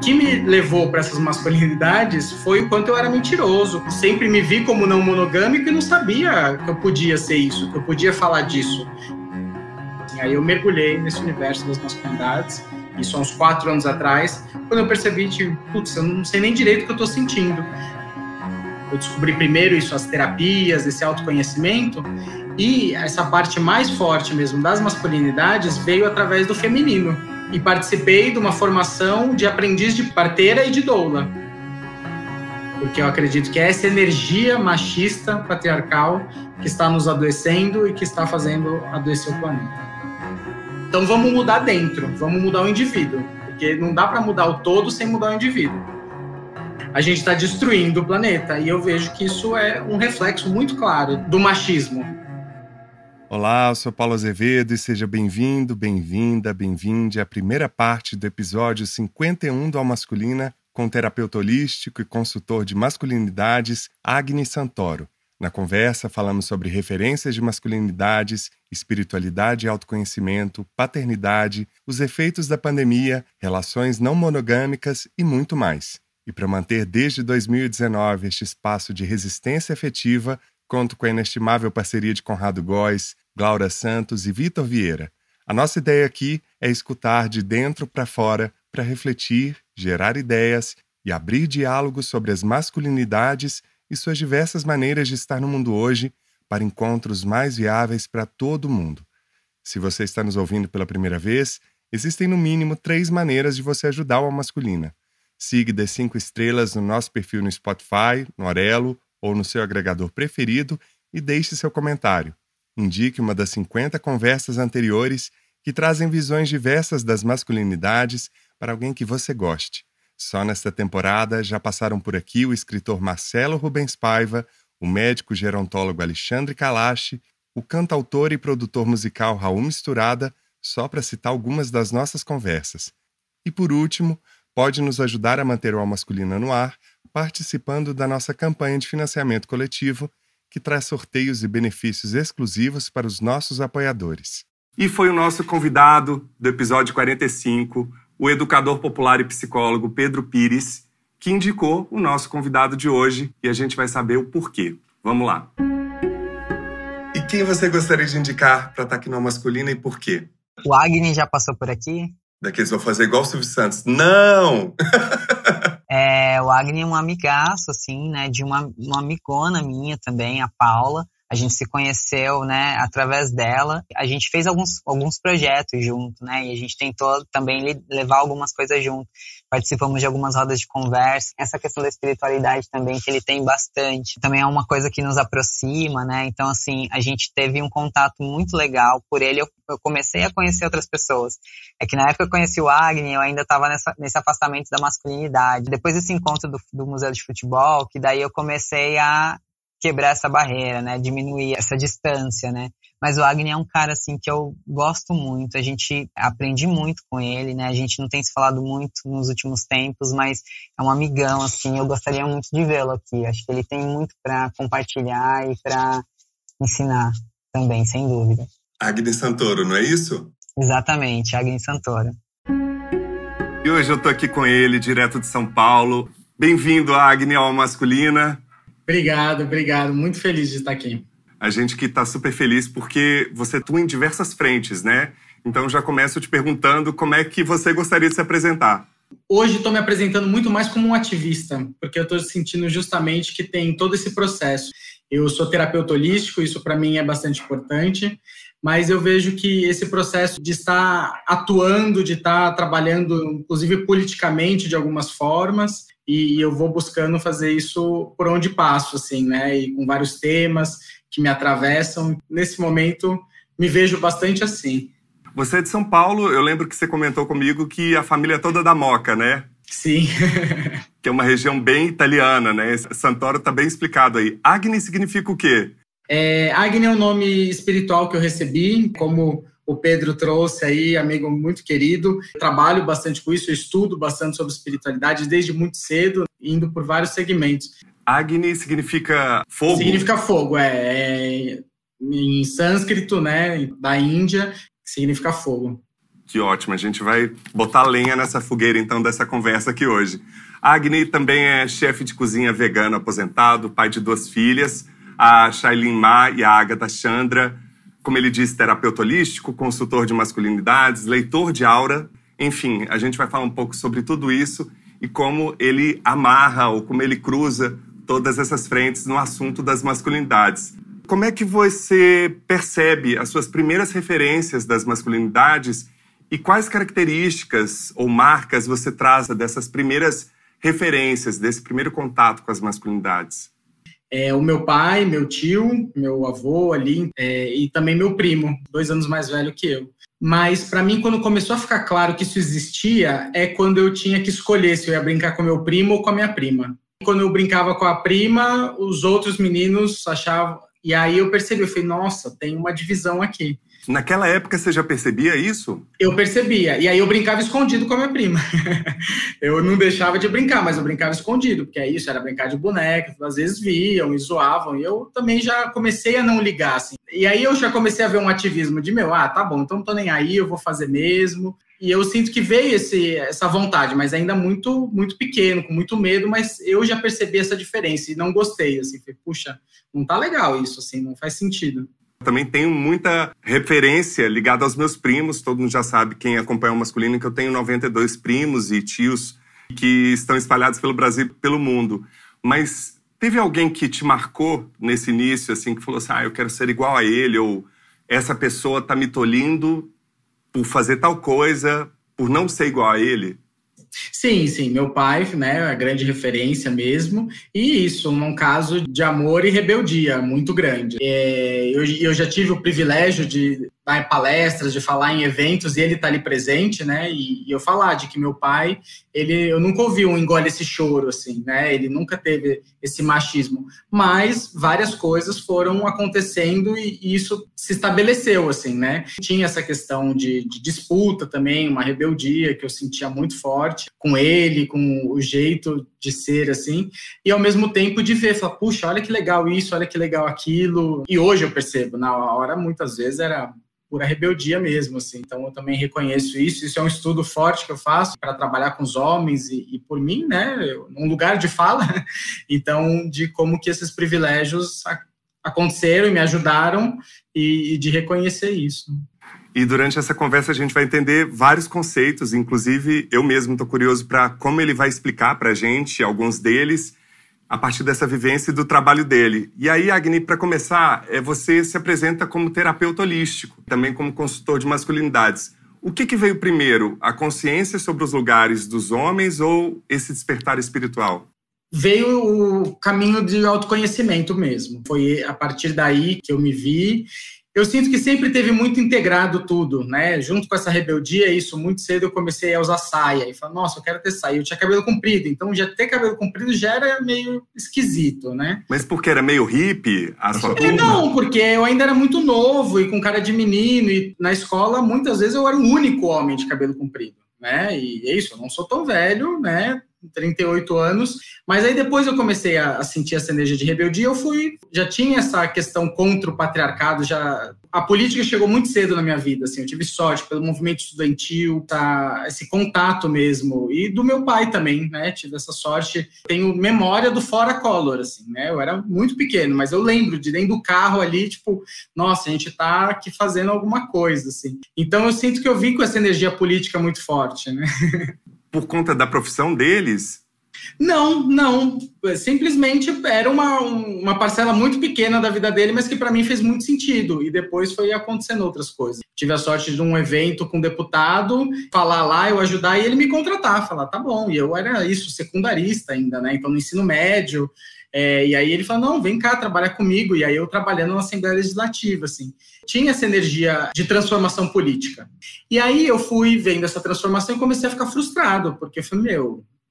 que me levou para essas masculinidades foi o quanto eu era mentiroso. Sempre me vi como não monogâmico e não sabia que eu podia ser isso, que eu podia falar disso. E aí eu mergulhei nesse universo das masculinidades, isso há uns 4 anos atrás, quando eu percebi que, putz, eu não sei nem direito o que eu estou sentindo. Eu descobri primeiro isso, as terapias, esse autoconhecimento, e essa parte mais forte mesmo das masculinidades veio através do feminino. E participei de uma formação de aprendiz de parteira e de doula. Porque eu acredito que é essa energia machista, patriarcal, que está nos adoecendo e que está fazendo adoecer o planeta. Então vamos mudar dentro, vamos mudar o indivíduo. Porque não dá para mudar o todo sem mudar o indivíduo. A gente está destruindo o planeta e eu vejo que isso é um reflexo muito claro do machismo. Olá, eu sou Paulo Azevedo e seja bem-vindo, bem-vinda, bem-vinde à primeira parte do episódio 51 do Almasculina com o terapeuta holístico e consultor de masculinidades, Agni Santoro. Na conversa, falamos sobre referências de masculinidades, espiritualidade e autoconhecimento, paternidade, os efeitos da pandemia, relações não monogâmicas e muito mais. E para manter desde 2019 este espaço de resistência afetiva, conto com a inestimável parceria de Conrado Góes, Glaura Santos e Vitor Vieira. A nossa ideia aqui é escutar de dentro para fora para refletir, gerar ideias e abrir diálogos sobre as masculinidades e suas diversas maneiras de estar no mundo hoje para encontros mais viáveis para todo mundo. Se você está nos ouvindo pela primeira vez, existem no mínimo 3 maneiras de você ajudar o Almasculina. Siga dê 5 estrelas no nosso perfil no Spotify, no Orelo ou no seu agregador preferido e deixe seu comentário. Indique uma das 50 conversas anteriores que trazem visões diversas das masculinidades para alguém que você goste. Só nesta temporada já passaram por aqui o escritor Marcelo Rubens Paiva, o médico gerontólogo Alexandre Kalash, o cantautor e produtor musical Raul Misturada, só para citar algumas das nossas conversas. E por último, pode nos ajudar a manter o Almasculina no ar participando da nossa campanha de financiamento coletivo, que traz sorteios e benefícios exclusivos para os nossos apoiadores. E foi o nosso convidado do episódio 45, o educador popular e psicólogo Pedro Pires, que indicou o nosso convidado de hoje e a gente vai saber o porquê. Vamos lá. E quem você gostaria de indicar para estar aqui no Almasculina e por quê? O Agni já passou por aqui? Daqueles vão fazer igual o Silvio Santos. Não! O Agni é um amigaço, assim, né, de uma amigona minha também, a Paula. A gente se conheceu, né, através dela. A gente fez alguns projetos junto, né, e a gente tentou também levar algumas coisas junto. Participamos de algumas rodas de conversa. Essa questão da espiritualidade também, que ele tem bastante. Também é uma coisa que nos aproxima, né, então, assim, a gente teve um contato muito legal. Por ele, eu comecei a conhecer outras pessoas. É que na época que eu conheci o Agni, eu ainda estava nesse afastamento da masculinidade. Depois desse encontro do Museu de Futebol, que daí eu comecei a quebrar essa barreira, né, diminuir essa distância, né, mas o Agni é um cara, assim, que eu gosto muito, a gente aprendi muito com ele, né, a gente não tem se falado muito nos últimos tempos, mas é um amigão, assim, eu gostaria muito de vê-lo aqui, acho que ele tem muito para compartilhar e para ensinar também, sem dúvida. Agni Santoro, não é isso? Exatamente, Agni Santoro. E hoje eu tô aqui com ele, direto de São Paulo. Bem-vindo, Agni, ao Masculina. Obrigado. Muito feliz de estar aqui. A gente que está super feliz porque você atua em diversas frentes, né? Então já começo te perguntando como é que você gostaria de se apresentar. Hoje estou me apresentando muito mais como um ativista, porque eu estou sentindo justamente que tem todo esse processo. Eu sou terapeuta holístico, isso para mim é bastante importante, mas eu vejo que esse processo de estar atuando, de estar trabalhando, inclusive politicamente, de algumas formas, e eu vou buscando fazer isso por onde passo, assim, né? E com vários temas que me atravessam. Nesse momento, me vejo bastante assim. Você é de São Paulo, eu lembro que você comentou comigo que a família é toda da Moca, né? Sim. Que é uma região bem italiana, né? Santoro tá bem explicado aí. Agni significa o quê? Agni é um nome espiritual que eu recebi, como o Pedro trouxe aí, amigo muito querido. Eu trabalho bastante com isso, eu estudo bastante sobre espiritualidade desde muito cedo, indo por vários segmentos. Agni significa fogo? Significa fogo, em sânscrito, né, da Índia, significa fogo. Que ótimo, a gente vai botar lenha nessa fogueira, então, dessa conversa aqui hoje. A Agni também é chefe de cozinha vegano aposentado, pai de 2 filhas, a Shailin Ma e a Agatha Chandra. Como ele disse, terapeuta holístico, consultor de masculinidades, leitor de aura. Enfim, a gente vai falar um pouco sobre tudo isso e como ele amarra ou como ele cruza todas essas frentes no assunto das masculinidades. Como é que você percebe as suas primeiras referências das masculinidades e quais características ou marcas você traz dessas primeiras referências, desse primeiro contato com as masculinidades? O meu pai, meu tio, meu avô ali e também meu primo, 2 anos mais velho que eu. Mas, para mim, quando começou a ficar claro que isso existia, é quando eu tinha que escolher se eu ia brincar com meu primo ou com a minha prima. Quando eu brincava com a prima, os outros meninos achavam... E aí eu percebi, eu falei, nossa, tem uma divisão aqui. Naquela época você já percebia isso? Eu percebia. E aí eu brincava escondido com a minha prima. Eu não deixava de brincar, mas eu brincava escondido, porque é isso, era brincar de boneca. Às vezes viam e zoavam. E eu também já comecei a não ligar, assim. E aí eu já comecei a ver um ativismo de, tá bom, então não tô nem aí, eu vou fazer mesmo. E eu sinto que veio essa vontade, mas ainda muito, muito pequeno, com muito medo, mas eu já percebi essa diferença e não gostei, assim. Falei, puxa, não tá legal isso, assim, não faz sentido. Também tenho muita referência ligada aos meus primos. Todo mundo já sabe, quem acompanha o masculino, que eu tenho 92 primos e tios que estão espalhados pelo Brasil e pelo mundo. Mas teve alguém que te marcou nesse início, assim, que falou assim, eu quero ser igual a ele, ou essa pessoa tá me tolindo por fazer tal coisa, por não ser igual a ele? Sim, meu pai, né, é a grande referência mesmo, e isso, num caso de amor e rebeldia muito grande. Eu já tive o privilégio de dar em palestras, de falar em eventos, e ele tá ali presente, né, e eu falar de que meu pai, eu nunca ouvi um engole esse choro, assim, né, ele nunca teve esse machismo, mas várias coisas foram acontecendo e isso se estabeleceu, assim, né. Tinha essa questão de disputa também, uma rebeldia que eu sentia muito forte com ele, com o jeito de ser, assim, e ao mesmo tempo de ver, falar, puxa, olha que legal isso, olha que legal aquilo, e hoje eu percebo, na hora muitas vezes era pura rebeldia mesmo, assim. Então eu também reconheço isso é um estudo forte que eu faço para trabalhar com os homens e por mim, né, num lugar de fala, então de como que esses privilégios aconteceram e me ajudaram e de reconhecer isso. E durante essa conversa a gente vai entender vários conceitos, inclusive eu mesmo estou curioso para como ele vai explicar para a gente alguns deles a partir dessa vivência e do trabalho dele. E aí, Agni, para começar, você se apresenta como terapeuta holístico, também como consultor de masculinidades. O que veio primeiro, a consciência sobre os lugares dos homens ou esse despertar espiritual? Veio o caminho de autoconhecimento mesmo. Foi a partir daí que eu me vi. Eu sinto que sempre teve muito integrado tudo, né? Junto com essa rebeldia, isso, muito cedo eu comecei a usar saia. E falei, nossa, eu quero ter saia. Eu tinha cabelo comprido, então já ter cabelo comprido já era meio esquisito, né? Mas porque era meio hippie a sua turma? Não, porque eu ainda era muito novo e com cara de menino. E na escola, muitas vezes, eu era o único homem de cabelo comprido, né? E é isso, eu não sou tão velho, né? 38 anos, mas aí depois eu comecei a sentir essa energia de rebeldia, já tinha essa questão contra o patriarcado, a política chegou muito cedo na minha vida, assim, eu tive sorte pelo movimento estudantil, esse contato mesmo, e do meu pai também, né, tive essa sorte, tenho memória do fora color, assim, né, eu era muito pequeno, mas eu lembro de dentro do carro ali, tipo, nossa, a gente tá aqui fazendo alguma coisa, assim, então eu sinto que eu vim com essa energia política muito forte, né. Por conta da profissão deles? Não. Simplesmente era uma parcela muito pequena da vida dele, mas que para mim fez muito sentido. E depois foi acontecendo outras coisas. Tive a sorte de um evento com um deputado, falar lá, eu ajudar e ele me contratar. Falar, tá bom. E eu era secundarista ainda, né? Então no ensino médio. E aí ele falou, não, vem cá trabalhar comigo. E aí eu trabalhando na Assembleia Legislativa, assim. Tinha essa energia de transformação política. E aí eu fui vendo essa transformação e comecei a ficar frustrado, porque eu falei, a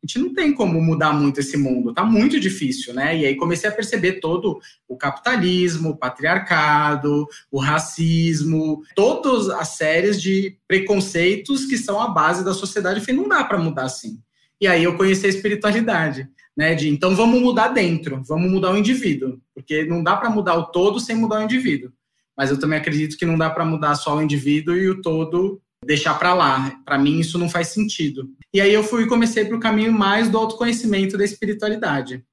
gente não tem como mudar muito esse mundo, tá muito difícil, né? E aí comecei a perceber todo o capitalismo, o patriarcado, o racismo, todas as séries de preconceitos que são a base da sociedade. Eu falei, não dá para mudar assim. E aí eu conheci a espiritualidade, né? Então vamos mudar dentro, vamos mudar o indivíduo, porque não dá para mudar o todo sem mudar o indivíduo. Mas eu também acredito que não dá para mudar só o indivíduo e o todo deixar para lá. Para mim, isso não faz sentido. E aí eu comecei para o caminho mais do autoconhecimento da espiritualidade.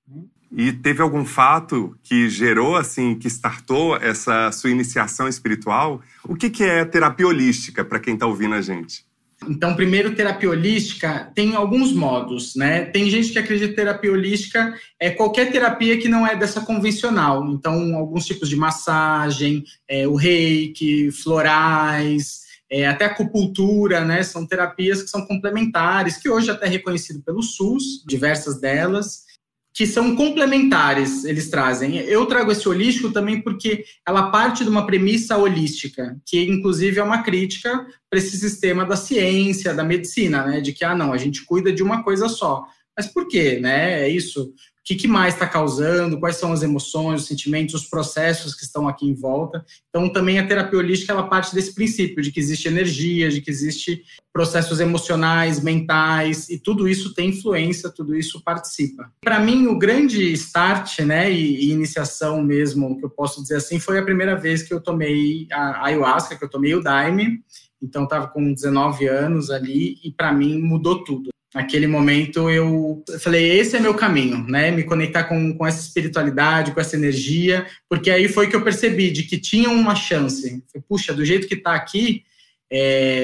E teve algum fato que gerou, assim, que startou essa sua iniciação espiritual? O que é terapia holística, para quem está ouvindo a gente? Então, primeiro, terapia holística tem alguns modos, né? Tem gente que acredita que terapia holística é qualquer terapia que não é dessa convencional. Então, alguns tipos de massagem, o reiki, florais, até acupuntura, né? São terapias que são complementares, que hoje até é reconhecido pelo SUS, diversas delas, que são complementares, eles trazem. Eu trago esse holístico também porque ela parte de uma premissa holística, que inclusive é uma crítica para esse sistema da ciência, da medicina, né? De que, não, a gente cuida de uma coisa só. Mas por quê, né? É isso. O que mais está causando? Quais são as emoções, os sentimentos, os processos que estão aqui em volta? Então, também a terapia holística, ela parte desse princípio de que existe energia, de que existe processos emocionais, mentais, e tudo isso tem influência, tudo isso participa. Para mim, o grande start, né, e iniciação mesmo, que eu posso dizer assim, foi a primeira vez que eu tomei a ayahuasca, que eu tomei o daime. Então, estava com 19 anos ali, e para mim mudou tudo. Naquele momento eu falei, esse é meu caminho, né? Me conectar com essa espiritualidade, com essa energia, porque aí foi que eu percebi de que tinha uma chance. Falei, puxa, do jeito que está aqui,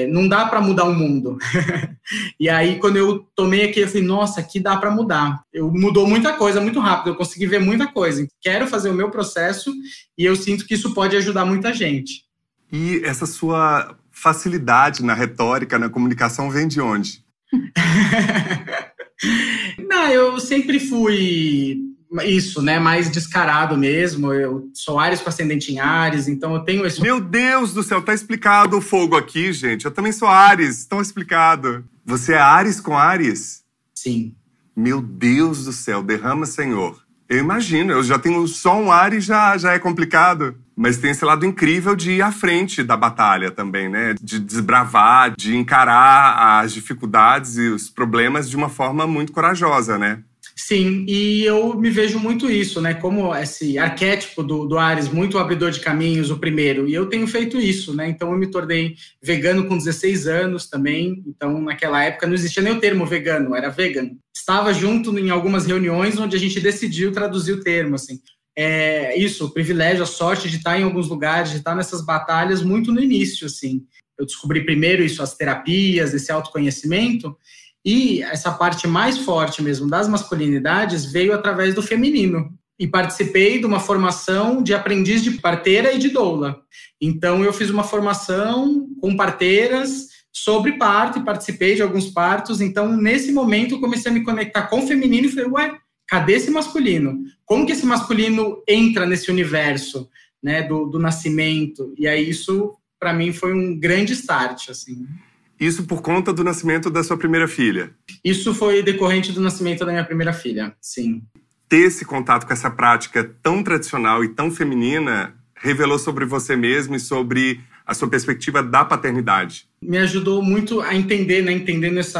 não dá para mudar o mundo. E aí, quando eu tomei aqui, eu falei, nossa, aqui dá para mudar. Mudou muita coisa muito rápido, eu consegui ver muita coisa. Quero fazer o meu processo e eu sinto que isso pode ajudar muita gente. E essa sua facilidade na retórica, na comunicação, vem de onde? Não, eu sempre fui isso, né, mais descarado mesmo. Eu sou Áries com ascendente em Áries, então eu tenho esse... Meu Deus do céu, tá explicado o fogo aqui, gente. Eu também sou Áries, tão explicado. Você é Áries com Áries? Sim. Meu Deus do céu, derrama, Senhor. Eu imagino, eu já tenho só um Áries, já é complicado. Mas tem esse lado incrível de ir à frente da batalha também, né? De desbravar, de encarar as dificuldades e os problemas de uma forma muito corajosa, né? Sim, e eu me vejo muito isso, né? Como esse arquétipo do Áries, muito abridor de caminhos, o primeiro. E eu tenho feito isso, né? Então eu me tornei vegano com 16 anos também. Então naquela época não existia nem o termo vegano, era vegan. Estava junto em algumas reuniões onde a gente decidiu traduzir o termo, assim. Isso, o privilégio, a sorte de estar em alguns lugares, de estar nessas batalhas muito no início, assim. Eu descobri primeiro isso, as terapias, esse autoconhecimento, e essa parte mais forte mesmo das masculinidades veio através do feminino. E participei de uma formação de aprendiz de parteira e de doula. Então, eu fiz uma formação com parteiras sobre parto e participei de alguns partos. Então, nesse momento, eu comecei a me conectar com o feminino e falei, cadê esse masculino? Como que esse masculino entra nesse universo, né, do nascimento? E aí isso, para mim, foi um grande start, assim. Isso por conta do nascimento da sua primeira filha? Isso foi decorrente do nascimento da minha primeira filha, sim. Ter esse contato com essa prática tão tradicional e tão feminina revelou sobre você mesmo e sobre a sua perspectiva da paternidade? Me ajudou muito a entender, né, entendendo esse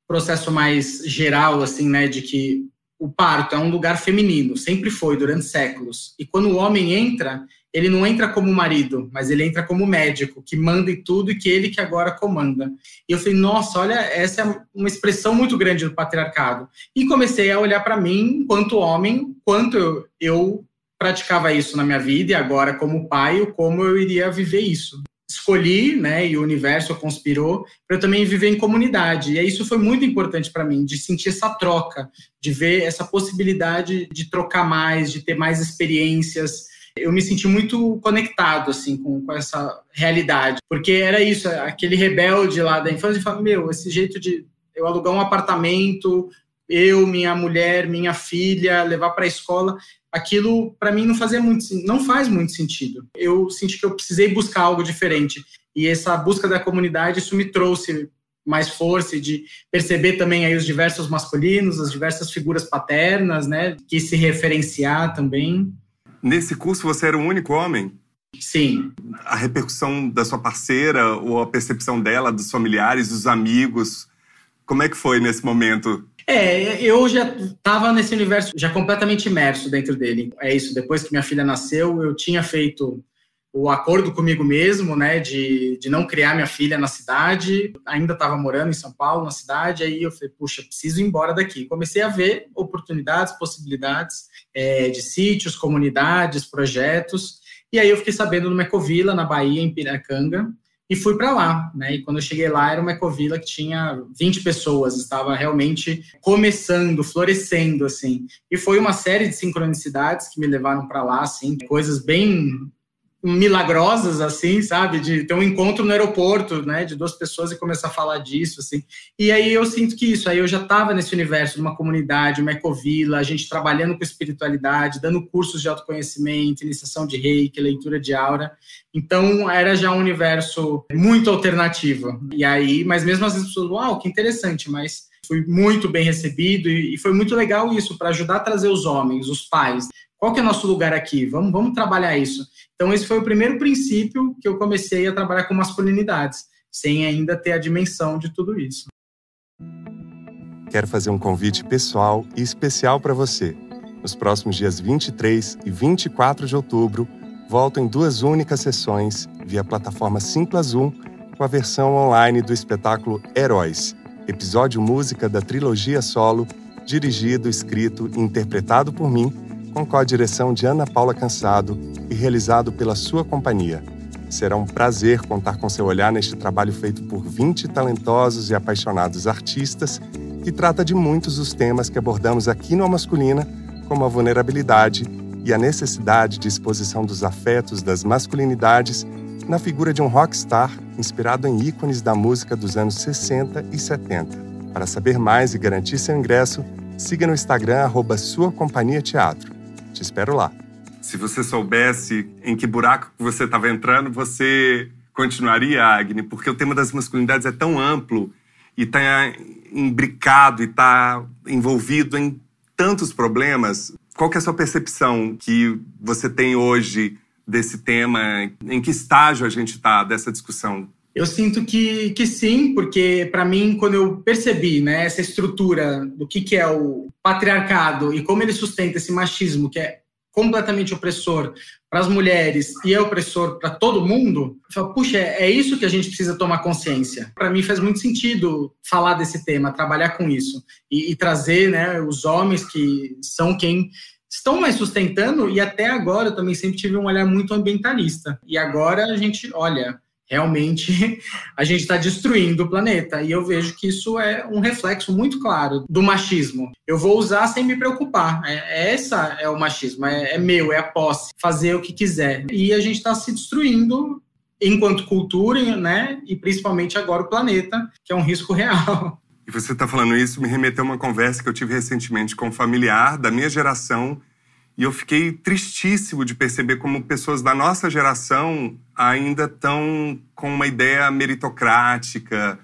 processo mais geral, assim, né, de que o parto é um lugar feminino, sempre foi, durante séculos. E quando o homem entra, ele não entra como marido, mas ele entra como médico, que manda em tudo e que ele que agora comanda. E eu falei, nossa, olha, essa é uma expressão muito grande do patriarcado. E comecei a olhar para mim, enquanto homem, quanto eu praticava isso na minha vida, e agora como pai, como eu iria viver isso. Escolhi, né, e o universo conspirou para eu também viver em comunidade. E isso foi muito importante para mim, de sentir essa troca, de ver essa possibilidade de trocar mais, de ter mais experiências. Eu me senti muito conectado, assim, com essa realidade. Porque era isso, aquele rebelde lá da infância, de falar, esse jeito de eu alugar um apartamento, eu, minha mulher, minha filha, levar para a escola, aquilo para mim não faz muito sentido. Eu senti que eu precisei buscar algo diferente. E essa busca da comunidade, isso me trouxe mais força de perceber também aí os diversos masculinos, as diversas figuras paternas, né, que se referenciar também. Nesse curso você era o único homem? Sim. A repercussão da sua parceira ou a percepção dela, dos familiares, dos amigos, como é que foi nesse momento? Eu já estava nesse universo já completamente imerso dentro dele. É isso, depois que minha filha nasceu, eu tinha feito o acordo comigo mesmo, né, de não criar minha filha na cidade. Ainda estava morando em São Paulo, na cidade, aí eu falei, puxa, preciso ir embora daqui. Comecei a ver oportunidades, possibilidades de sítios, comunidades, projetos, e aí eu fiquei sabendo numa ecovila na Bahia, em Piracanga, e fui para lá, né? E quando eu cheguei lá, era uma ecovila que tinha 20 pessoas, estava realmente começando, florescendo, assim. E foi uma série de sincronicidades que me levaram para lá, assim, coisas bem milagrosas, assim, sabe? De ter um encontro no aeroporto, né? De 2 pessoas e começar a falar disso, assim. E aí eu sinto que isso, aí eu já estava nesse universo de uma comunidade, uma ecovila, a gente trabalhando com espiritualidade, dando cursos de autoconhecimento, iniciação de reiki, leitura de aura. Então, era já um universo muito alternativo. E aí, mas mesmo às vezes as pessoas, uau, que interessante, mas fui muito bem recebido e foi muito legal isso, para ajudar a trazer os homens, os pais. Qual que é o nosso lugar aqui? Vamos trabalhar isso. Então, esse foi o primeiro princípio que eu comecei a trabalhar com masculinidades, sem ainda ter a dimensão de tudo isso. Quero fazer um convite pessoal e especial para você. Nos próximos dias 23 e 24 de outubro, volto em 2 únicas sessões via plataforma Simpla Zoom com a versão online do espetáculo Heróis, episódio música da trilogia solo, dirigido, escrito e interpretado por mim, com co-direção de Ana Paula Cansado e realizado pela sua companhia. Será um prazer contar com seu olhar neste trabalho feito por 20 talentosos e apaixonados artistas que trata de muitos dos temas que abordamos aqui no A Masculina, como a vulnerabilidade e a necessidade de exposição dos afetos das masculinidades na figura de um rockstar inspirado em ícones da música dos anos 60 e 70. Para saber mais e garantir seu ingresso, siga no Instagram @suacompanhiateatro. Te espero lá. Se você soubesse em que buraco você estava entrando, você continuaria, Agni? Porque o tema das masculinidades é tão amplo e está imbricado e está envolvido em tantos problemas. Qual que é a sua percepção que você tem hoje desse tema? Em que estágio a gente está dessa discussão? Eu sinto que sim, porque para mim, quando eu percebi, né, essa estrutura do que é o patriarcado e como ele sustenta esse machismo, que é completamente opressor para as mulheres e é opressor para todo mundo, eu falo, puxa, é isso que a gente precisa tomar consciência. Para mim faz muito sentido falar desse tema, trabalhar com isso e trazer, né, os homens que são quem estão mais sustentando, e até agora eu também sempre tive um olhar muito ambientalista. E agora a gente, olha, realmente a gente está destruindo o planeta. E eu vejo que isso é um reflexo muito claro do machismo. Eu vou usar sem me preocupar. Essa é o machismo, é meu, é a posse, fazer o que quiser. E a gente está se destruindo enquanto cultura, né? E principalmente agora o planeta, que é um risco real. E você está falando isso, me remeteu a uma conversa que eu tive recentemente com um familiar da minha geração, e eu fiquei tristíssimo de perceber como pessoas da nossa geração ainda estão com uma ideia meritocrática,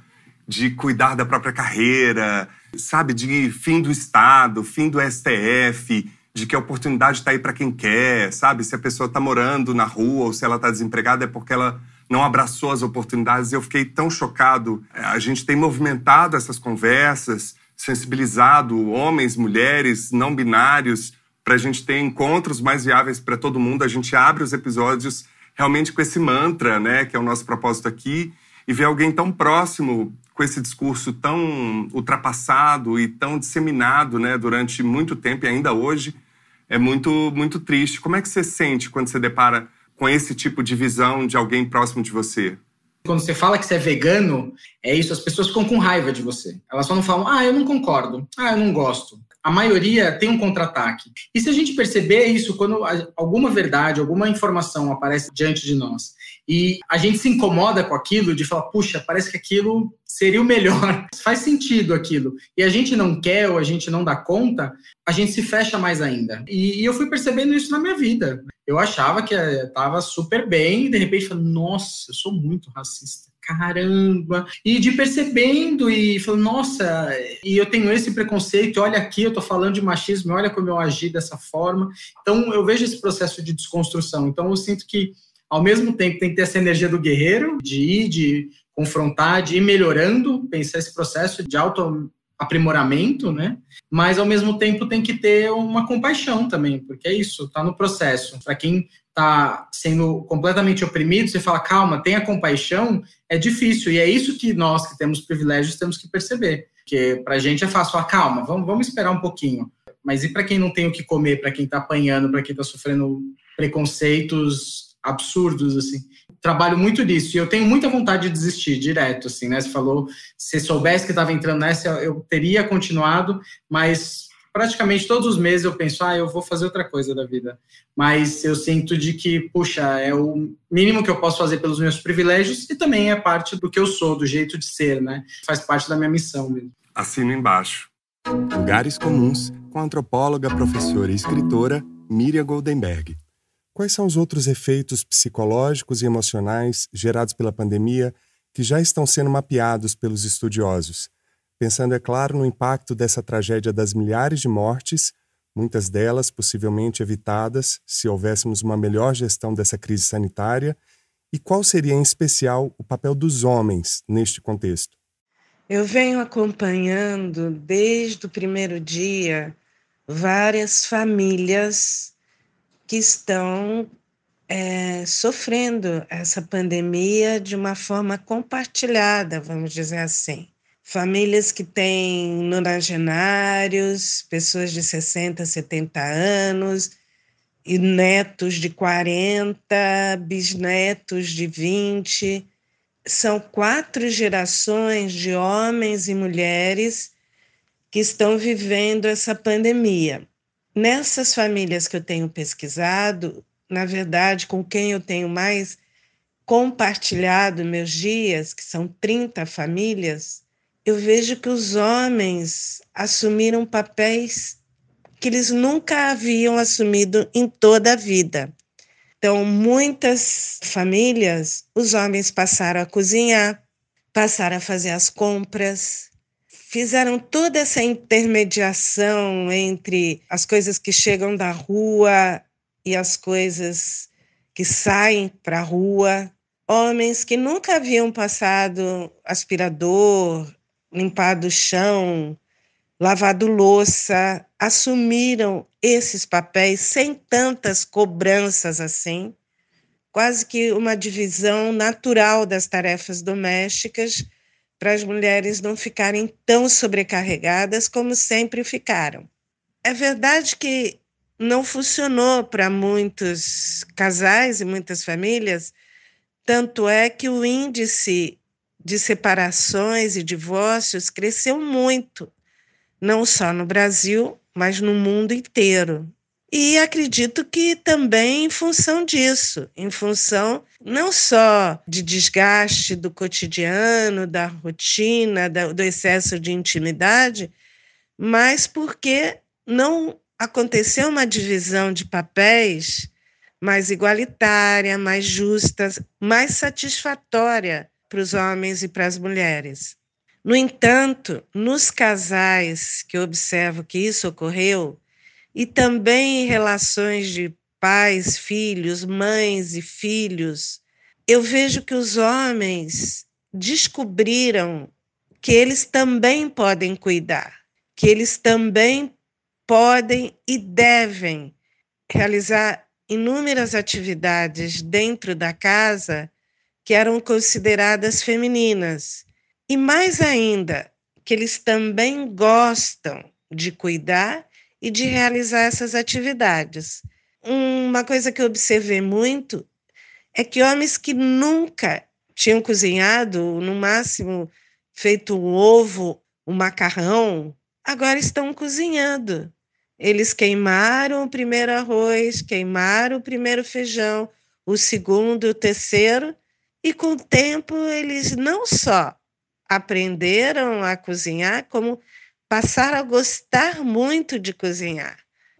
de cuidar da própria carreira, sabe, de fim do Estado, fim do STF, de que a oportunidade está aí para quem quer, sabe? Se a pessoa está morando na rua ou se ela está desempregada é porque ela não abraçou as oportunidades. Eu fiquei tão chocado. A gente tem movimentado essas conversas, sensibilizado homens, mulheres, não binários, para a gente ter encontros mais viáveis para todo mundo. A gente abre os episódios realmente com esse mantra, né, que é o nosso propósito aqui, e ver alguém tão próximo, com esse discurso tão ultrapassado e tão disseminado, né, durante muito tempo e ainda hoje, é muito, muito triste. Como é que você sente quando você depara com esse tipo de visão de alguém próximo de você? Quando você fala que você é vegano, é isso, as pessoas ficam com raiva de você. Elas só não falam, eu não concordo, eu não gosto. A maioria tem um contra-ataque. E se a gente perceber isso, quando alguma verdade, alguma informação aparece diante de nós e a gente se incomoda com aquilo, de falar, puxa, parece que aquilo seria o melhor, faz sentido aquilo, e a gente não quer ou a gente não dá conta, a gente se fecha mais ainda. E eu fui percebendo isso na minha vida. Eu achava que estava super bem e de repente falei, nossa, eu sou muito racista. Caramba! E de percebendo e falando, nossa, e eu tenho esse preconceito, olha aqui, eu tô falando de machismo, olha como eu agi dessa forma. Então, eu vejo esse processo de desconstrução. Então, eu sinto que, ao mesmo tempo, tem que ter essa energia do guerreiro, de ir, de confrontar, de ir melhorando, pensar esse processo de autoaprimoramento, né? Mas, ao mesmo tempo, tem que ter uma compaixão também, porque é isso, tá no processo. Para quem está sendo completamente oprimido, você fala, calma, tenha compaixão, é difícil. E é isso que nós que temos privilégios temos que perceber. Porque para a gente é fácil falar, calma, vamos esperar um pouquinho. Mas e para quem não tem o que comer, para quem está apanhando, para quem está sofrendo preconceitos absurdos, assim? Trabalho muito nisso, e eu tenho muita vontade de desistir direto, assim, né? Você falou, se soubesse que estava entrando nessa, eu teria continuado, mas praticamente todos os meses eu penso, eu vou fazer outra coisa da vida. Mas eu sinto de que, puxa, é o mínimo que eu posso fazer pelos meus privilégios e também é parte do que eu sou, do jeito de ser, né? Faz parte da minha missão mesmo. Assino embaixo. Lugares Comuns, com a antropóloga, professora e escritora Miriam Goldenberg. Quais são os outros efeitos psicológicos e emocionais gerados pela pandemia que já estão sendo mapeados pelos estudiosos? Pensando, é claro, no impacto dessa tragédia das milhares de mortes, muitas delas possivelmente evitadas se houvéssemos uma melhor gestão dessa crise sanitária, e qual seria, em especial, o papel dos homens neste contexto? Eu venho acompanhando desde o primeiro dia várias famílias que estão sofrendo essa pandemia de uma forma compartilhada, vamos dizer assim. Famílias que têm nonagenários, pessoas de 60, 70 anos, e netos de 40, bisnetos de 20. São 4 gerações de homens e mulheres que estão vivendo essa pandemia. Nessas famílias que eu tenho pesquisado, na verdade, com quem eu tenho mais compartilhado meus dias, que são 30 famílias, eu vejo que os homens assumiram papéis que eles nunca haviam assumido em toda a vida. Então, muitas famílias, os homens passaram a cozinhar, passaram a fazer as compras, fizeram toda essa intermediação entre as coisas que chegam da rua e as coisas que saem para a rua. Homens que nunca haviam passado aspirador, limpado o chão, lavado louça, assumiram esses papéis sem tantas cobranças assim, quase que uma divisão natural das tarefas domésticas para as mulheres não ficarem tão sobrecarregadas como sempre ficaram. É verdade que não funcionou para muitos casais e muitas famílias, tanto é que o índice de separações e divórcios cresceu muito, não só no Brasil, mas no mundo inteiro. E acredito que também em função disso, em função não só de desgaste do cotidiano, da rotina, do excesso de intimidade, mas porque não aconteceu uma divisão de papéis mais igualitária, mais justa, mais satisfatória para os homens e para as mulheres. No entanto, nos casais que eu observo que isso ocorreu, e também em relações de pais, filhos, mães e filhos, eu vejo que os homens descobriram que eles também podem cuidar, que eles também podem e devem realizar inúmeras atividades dentro da casa que eram consideradas femininas. E mais ainda, que eles também gostam de cuidar e de realizar essas atividades. Uma coisa que eu observei muito é que homens que nunca tinham cozinhado, no máximo feito um ovo, um macarrão, agora estão cozinhando. Eles queimaram o primeiro arroz, queimaram o primeiro feijão, o segundo, o terceiro, e com o tempo eles não só aprenderam a cozinhar, como passaram a gostar muito de cozinhar.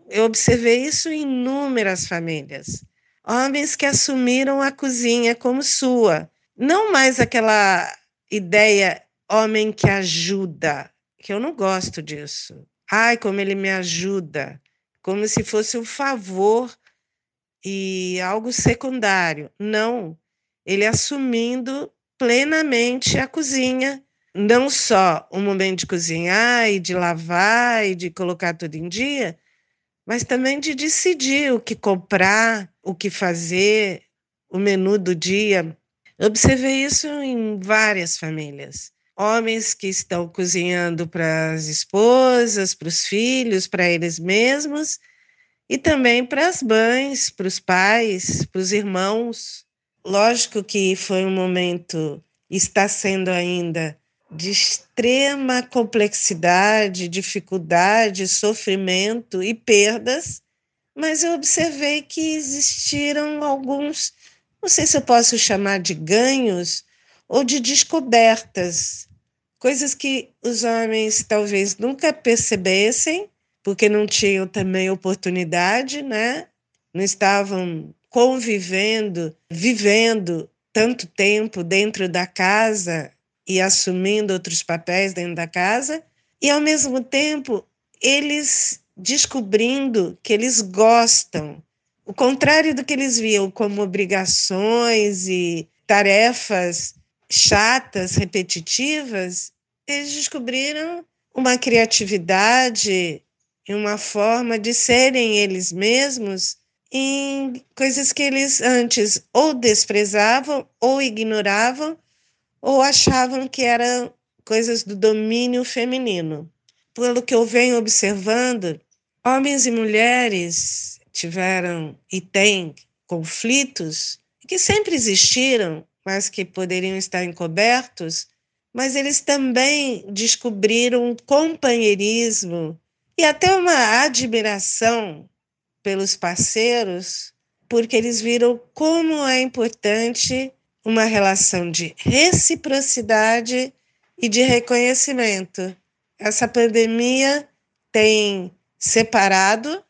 Eu observei isso em inúmeras famílias. Homens que assumiram a cozinha como sua. Não mais aquela ideia homem que ajuda, que eu não gosto disso. Ai, como ele me ajuda. Como se fosse um favor e algo secundário. Não. Ele assumindo plenamente a cozinha, não só o momento de cozinhar e de lavar e de colocar tudo em dia, mas também de decidir o que comprar, o que fazer, o menu do dia. Observei isso em várias famílias. Homens que estão cozinhando para as esposas, para os filhos, para eles mesmos, e também para as mães, para os pais, para os irmãos. Lógico que foi um momento, está sendo ainda, de extrema complexidade, dificuldade, sofrimento e perdas, mas eu observei que existiram alguns, não sei se eu posso chamar de ganhos ou de descobertas, coisas que os homens talvez nunca percebessem, porque não tinham também oportunidade, né? Não estavam convivendo, vivendo tanto tempo dentro da casa e assumindo outros papéis dentro da casa, e ao mesmo tempo eles descobrindo que eles gostam, o contrário do que eles viam como obrigações e tarefas chatas, repetitivas, eles descobriram uma criatividade e uma forma de serem eles mesmos em coisas que eles antes ou desprezavam ou ignoravam ou achavam que eram coisas do domínio feminino. Pelo que eu venho observando, homens e mulheres tiveram e têm conflitos que sempre existiram, mas que poderiam estar encobertos, mas eles também descobriram um companheirismo e até uma admiração pelos parceiros, porque eles viram como é importante uma relação de reciprocidade e de reconhecimento. Essa pandemia tem separado,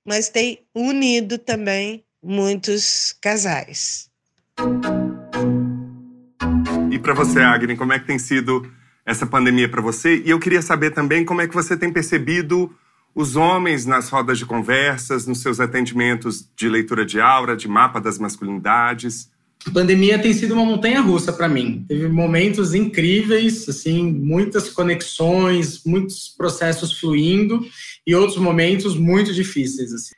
mas tem unido também muitos casais. E para você, Agni, como é que tem sido essa pandemia para você? E eu queria saber também como é que você tem percebido os homens nas rodas de conversas, nos seus atendimentos de leitura de aura, de mapa das masculinidades. A pandemia tem sido uma montanha-russa para mim. Teve momentos incríveis, assim, muitas conexões, muitos processos fluindo e outros momentos muito difíceis. Assim.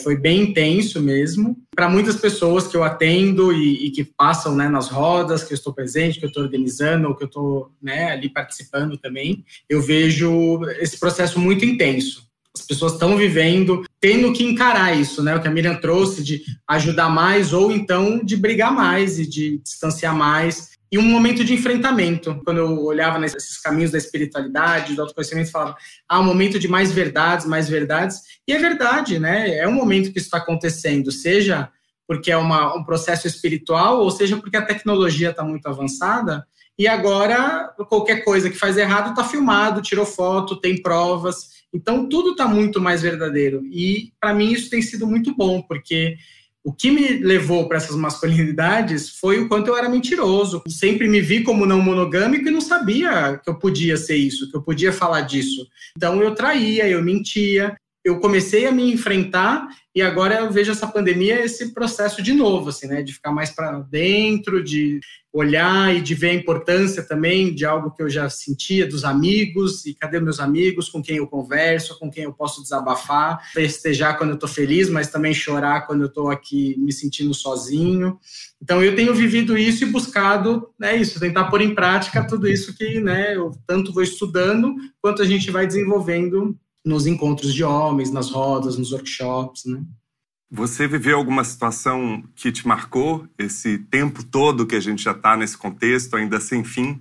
Foi bem intenso mesmo. Para muitas pessoas que eu atendo e que passam, né, nas rodas, que eu estou presente, que eu estou organizando ou que eu estou, né, ali participando também, eu vejo esse processo muito intenso. As pessoas estão vivendo, tendo que encarar isso, né? O que a Miriam trouxe de ajudar mais ou então de brigar mais e de distanciar mais. E um momento de enfrentamento. Quando eu olhava nesses caminhos da espiritualidade, do autoconhecimento, falava, um momento de mais verdades. E é verdade, né? É um momento que isso está acontecendo, seja porque é um processo espiritual, ou seja porque a tecnologia está muito avançada. E agora, qualquer coisa que faz errado está filmado, tirou foto, tem provas. Então, tudo está muito mais verdadeiro. E, para mim, isso tem sido muito bom, porque o que me levou para essas masculinidades foi o quanto eu era mentiroso. Eu sempre me vi como não monogâmico e não sabia que eu podia ser isso, que eu podia falar disso. Então, eu traía, eu mentia. Eu comecei a me enfrentar e agora eu vejo essa pandemia, esse processo de novo, assim, né? De ficar mais para dentro, de olhar e de ver a importância também de algo que eu já sentia dos amigos, e cadê meus amigos, com quem eu converso, com quem eu posso desabafar, festejar quando eu estou feliz, mas também chorar quando eu estou aqui me sentindo sozinho. Então eu tenho vivido isso e buscado, né, isso, tentar pôr em prática tudo isso que, né, eu tanto vou estudando, quanto a gente vai desenvolvendo nos encontros de homens, nas rodas, nos workshops, né? Você viveu alguma situação que te marcou esse tempo todo que a gente já está nesse contexto, ainda sem fim?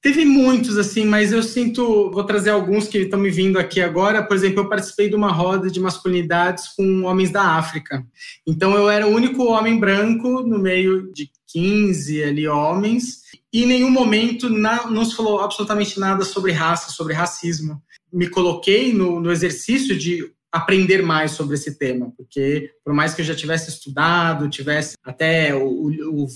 Teve muitos, assim, mas eu sinto... Vou trazer alguns que estão me vindo aqui agora. Por exemplo, eu participei de uma roda de masculinidades com homens da África. Então, eu era o único homem branco no meio de 15 ali, homens. E em nenhum momento não se falou absolutamente nada sobre raça, sobre racismo. Me coloquei no exercício de aprender mais sobre esse tema, porque por mais que eu já tivesse estudado, tivesse até o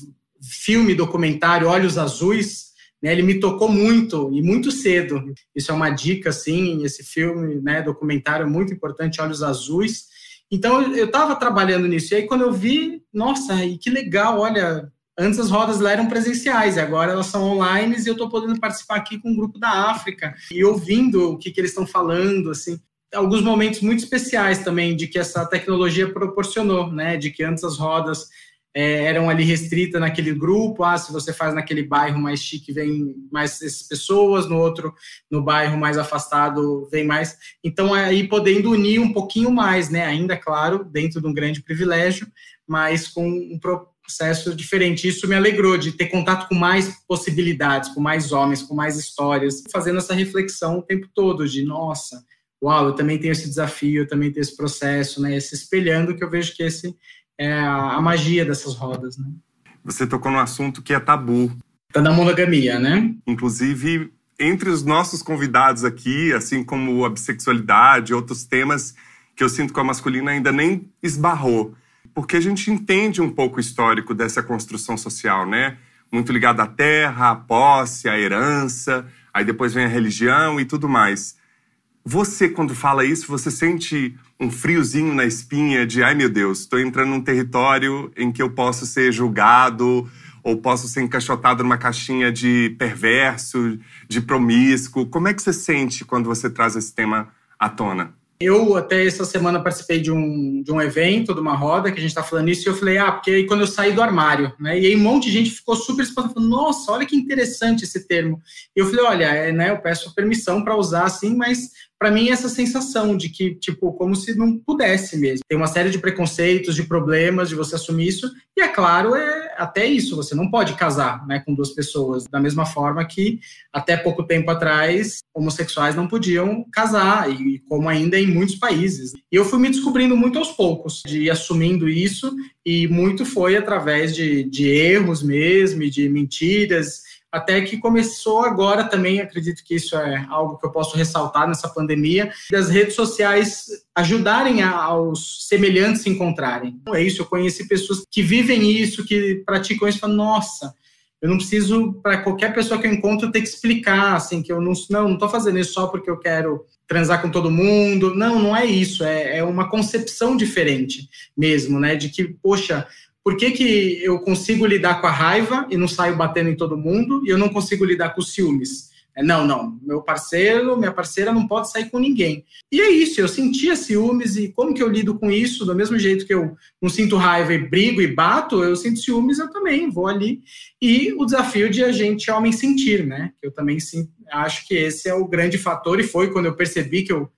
filme documentário Olhos Azuis, né, ele me tocou muito e muito cedo. Isso é uma dica, assim, esse filme, né, documentário muito importante, Olhos Azuis. Então eu estava trabalhando nisso, e aí quando eu vi, nossa, e que legal, olha, antes as rodas lá eram presenciais, e agora elas são online, e eu estou podendo participar aqui com um grupo da África, e ouvindo o que eles estão falando, assim. alguns momentos muito especiais também de que essa tecnologia proporcionou, né? De que antes as rodas eram ali restritas naquele grupo, se você faz naquele bairro mais chique, vem mais essas pessoas, no outro, no bairro mais afastado, vem mais. Então, aí podendo unir um pouquinho mais, né? Ainda, claro, dentro de um grande privilégio, mas com um processo diferente. Isso me alegrou, de ter contato com mais possibilidades, com mais homens, com mais histórias, fazendo essa reflexão o tempo todo, de, nossa, uau, eu também tenho esse desafio, eu também tenho esse processo, né? Se espelhando, que eu vejo que esse é a magia dessas rodas, né? Você tocou num assunto que é tabu. Tá da monogamia, né? Inclusive, entre os nossos convidados aqui, assim como a bissexualidade e outros temas que eu sinto que a masculina ainda nem esbarrou. Porque a gente entende um pouco o histórico dessa construção social, né? Muito ligado à terra, à posse, à herança, aí depois vem a religião e tudo mais. Você, quando fala isso, você sente um friozinho na espinha de, ai meu Deus, estou entrando num território em que eu posso ser julgado ou posso ser encaixotado numa caixinha de perverso, de promíscuo. Como é que você sente quando você traz esse tema à tona? Eu, até essa semana, participei de um evento, de uma roda, que a gente está falando isso, e eu falei, porque aí quando eu saí do armário, né, e aí um monte de gente ficou super espantada, falando, nossa, olha que interessante esse termo. E eu falei, olha, né, eu peço permissão para usar assim, mas para mim essa sensação de que, tipo, como se não pudesse mesmo. Tem uma série de preconceitos, de problemas, de você assumir isso, e é claro, até isso, você não pode casar, né, com duas pessoas, da mesma forma que até pouco tempo atrás, homossexuais não podiam casar, e como ainda em muitos países. E eu fui me descobrindo muito aos poucos, de ir assumindo isso, e muito foi através de erros mesmo, e de mentiras, até que começou agora também, acredito que isso é algo que eu posso ressaltar nessa pandemia, das redes sociais ajudarem aos semelhantes se encontrarem. Então é isso, eu conheci pessoas que vivem isso, que praticam isso, e falam, nossa, eu não preciso, para qualquer pessoa que eu encontro, ter que explicar, assim, que eu não estou fazendo isso só porque eu quero transar com todo mundo. Não é isso, é uma concepção diferente mesmo, né, de que, poxa, por que eu consigo lidar com a raiva e não saio batendo em todo mundo, e eu não consigo lidar com os ciúmes? Não, meu parceiro, minha parceira não pode sair com ninguém. E é isso, eu sentia ciúmes, e como que eu lido com isso? Do mesmo jeito que eu não sinto raiva e brigo e bato, eu sinto ciúmes, eu também vou ali. E o desafio de a gente, homem, sentir, né? Eu também acho que esse é o grande fator, e foi quando eu percebi que eu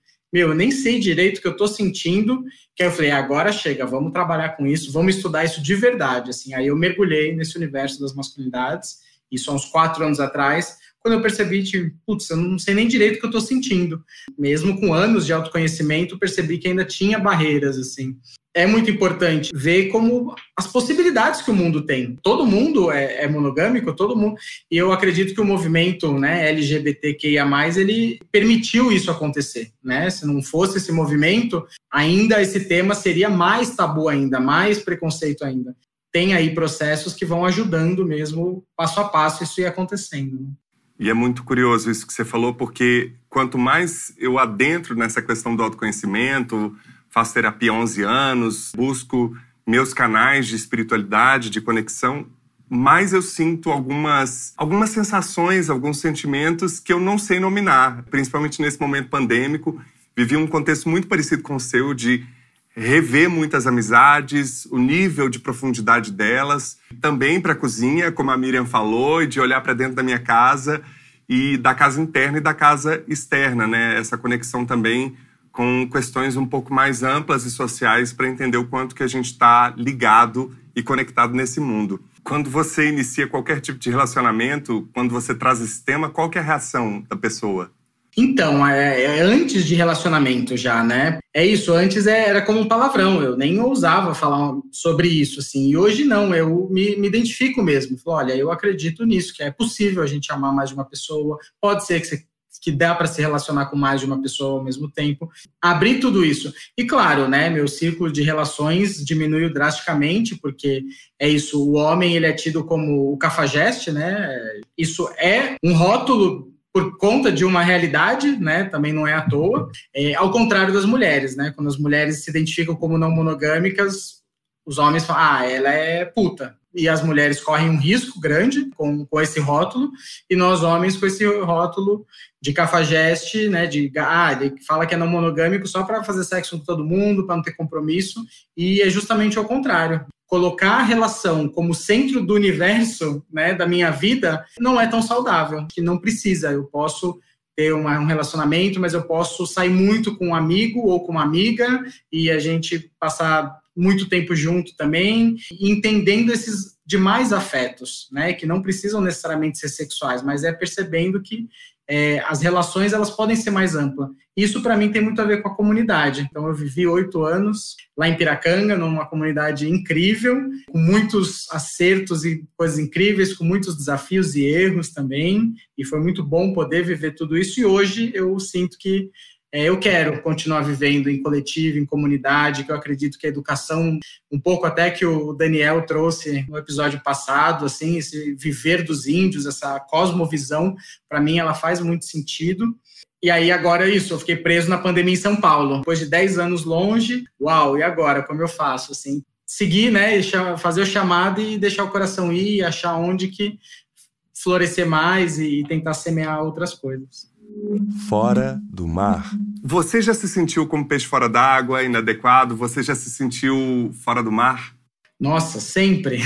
nem sei direito o que eu estou sentindo, que aí eu falei, agora chega, vamos trabalhar com isso, vamos estudar isso de verdade, assim. Aí eu mergulhei nesse universo das masculinidades, isso há uns 4 anos atrás, quando eu percebi, putz, eu não sei nem direito o que eu estou sentindo. Mesmo com anos de autoconhecimento, percebi que ainda tinha barreiras, assim. É muito importante ver como as possibilidades que o mundo tem. Todo mundo é monogâmico, todo mundo. E eu acredito que o movimento, né, LGBTQIA+, ele permitiu isso acontecer, né? Se não fosse esse movimento, ainda esse tema seria mais tabu ainda, mais preconceito ainda. Tem aí processos que vão ajudando mesmo, passo a passo, isso ir acontecendo, né? E é muito curioso isso que você falou, porque quanto mais eu adentro nessa questão do autoconhecimento, faço terapia há 11 anos, busco meus canais de espiritualidade, de conexão, mais eu sinto algumas sensações, alguns sentimentos que eu não sei nominar, principalmente nesse momento pandêmico. Vivi um contexto muito parecido com o seu, de rever muitas amizades, o nível de profundidade delas, também para a cozinha, como a Miriam falou, e de olhar para dentro da minha casa, e da casa interna e da casa externa, né? Essa conexão também com questões um pouco mais amplas e sociais para entender o quanto que a gente está ligado e conectado nesse mundo. Quando você inicia qualquer tipo de relacionamento, quando você traz esse tema, qual que é a reação da pessoa? Então, antes de relacionamento já, né? É isso, antes era como um palavrão, eu nem ousava falar sobre isso, assim. E hoje não, eu me identifico mesmo. Falo, olha, eu acredito nisso, que é possível a gente amar mais de uma pessoa, pode ser que dá para se relacionar com mais de uma pessoa ao mesmo tempo. Abrir tudo isso. E claro, né, meu círculo de relações diminuiu drasticamente, porque é isso, o homem ele é tido como o cafajeste, né? Isso é um rótulo por conta de uma realidade, né, também não é à toa, ao contrário das mulheres, né, quando as mulheres se identificam como não monogâmicas, os homens falam, ela é puta, e as mulheres correm um risco grande com esse rótulo, e nós homens com esse rótulo de cafajeste, né, ele fala que é não monogâmico só para fazer sexo com todo mundo, para não ter compromisso, e é justamente ao contrário. Colocar a relação como centro do universo, né, da minha vida, não é tão saudável, que não precisa. Eu posso ter um relacionamento, mas eu posso sair muito com um amigo ou com uma amiga e a gente passar muito tempo junto também, entendendo esses demais afetos, né, que não precisam necessariamente ser sexuais, mas é percebendo que as relações elas podem ser mais amplas. Isso, para mim, tem muito a ver com a comunidade. Então, eu vivi 8 anos lá em Piracanga, numa comunidade incrível, com muitos acertos e coisas incríveis, com muitos desafios e erros também, e foi muito bom poder viver tudo isso, e hoje eu sinto que eu quero continuar vivendo em coletivo, em comunidade, que eu acredito que a educação, um pouco até que o Daniel trouxe no episódio passado, assim, esse viver dos índios, essa cosmovisão, para mim ela faz muito sentido. E aí agora é isso, eu fiquei preso na pandemia em São Paulo. Depois de 10 anos longe, uau, e agora? Como eu faço? Assim, seguir, né, fazer o chamado e deixar o coração ir, achar onde que florescer mais e tentar semear outras coisas. Fora do mar. Você já se sentiu como peixe fora d'água, inadequado? Você já se sentiu fora do mar? Nossa, sempre.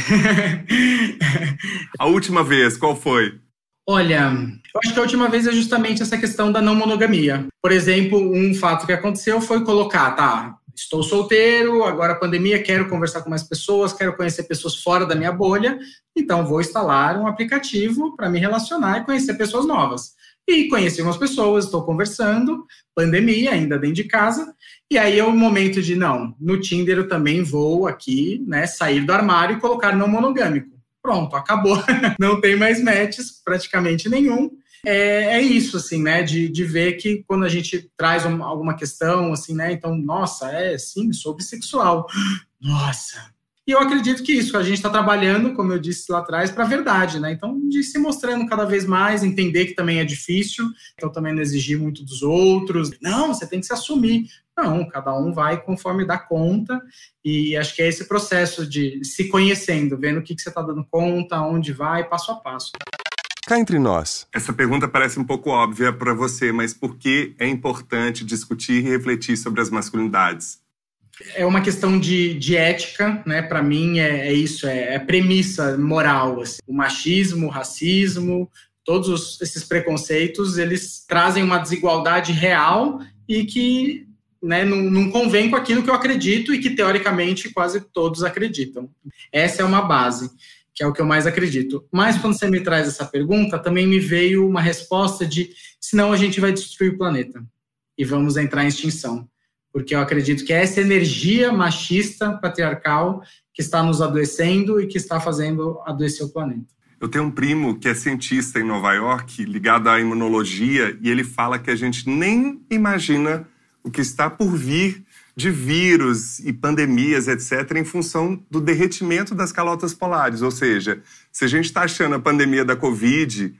A última vez, qual foi? Olha, eu acho que a última vez é justamente essa questão da não monogamia. Por exemplo, um fato que aconteceu foi colocar, estou solteiro, agora a pandemia, quero conversar com mais pessoas, quero conhecer pessoas fora da minha bolha, então vou instalar um aplicativo para me relacionar e conhecer pessoas novas. E conheci umas pessoas, estou conversando, pandemia, ainda dentro de casa, e aí é o momento de, no Tinder eu também vou aqui, né, sair do armário e colocar não monogâmico. Pronto, acabou. Não tem mais matches, praticamente nenhum. É isso, assim, né, de ver que quando a gente traz alguma questão, assim, né, então, nossa, sim, sou bissexual. Nossa. E eu acredito que isso, a gente está trabalhando, como eu disse lá atrás, para a verdade, né? Então, de se mostrando cada vez mais, entender que também é difícil, então também não exigir muito dos outros. Não, você tem que se assumir. Não, cada um vai conforme dá conta, e acho que é esse processo de se conhecendo, vendo o que você está dando conta, onde vai, passo a passo. Cá entre nós. Essa pergunta parece um pouco óbvia para você, mas por que é importante discutir e refletir sobre as masculinidades? É uma questão de ética, né? Para mim é isso, é premissa moral. Assim. O machismo, o racismo, todos esses preconceitos, eles trazem uma desigualdade real e que, né, não convém com aquilo que eu acredito e que, teoricamente, quase todos acreditam. Essa é uma base, que é o que eu mais acredito. Mas, quando você me traz essa pergunta, também me veio uma resposta de senão a gente vai destruir o planeta e vamos entrar em extinção. Porque eu acredito que é essa energia machista, patriarcal, que está nos adoecendo e que está fazendo adoecer o planeta. Eu tenho um primo que é cientista em Nova York, ligado à imunologia, e ele fala que a gente nem imagina o que está por vir de vírus e pandemias, etc., em função do derretimento das calotas polares. Ou seja, se a gente está achando a pandemia da Covid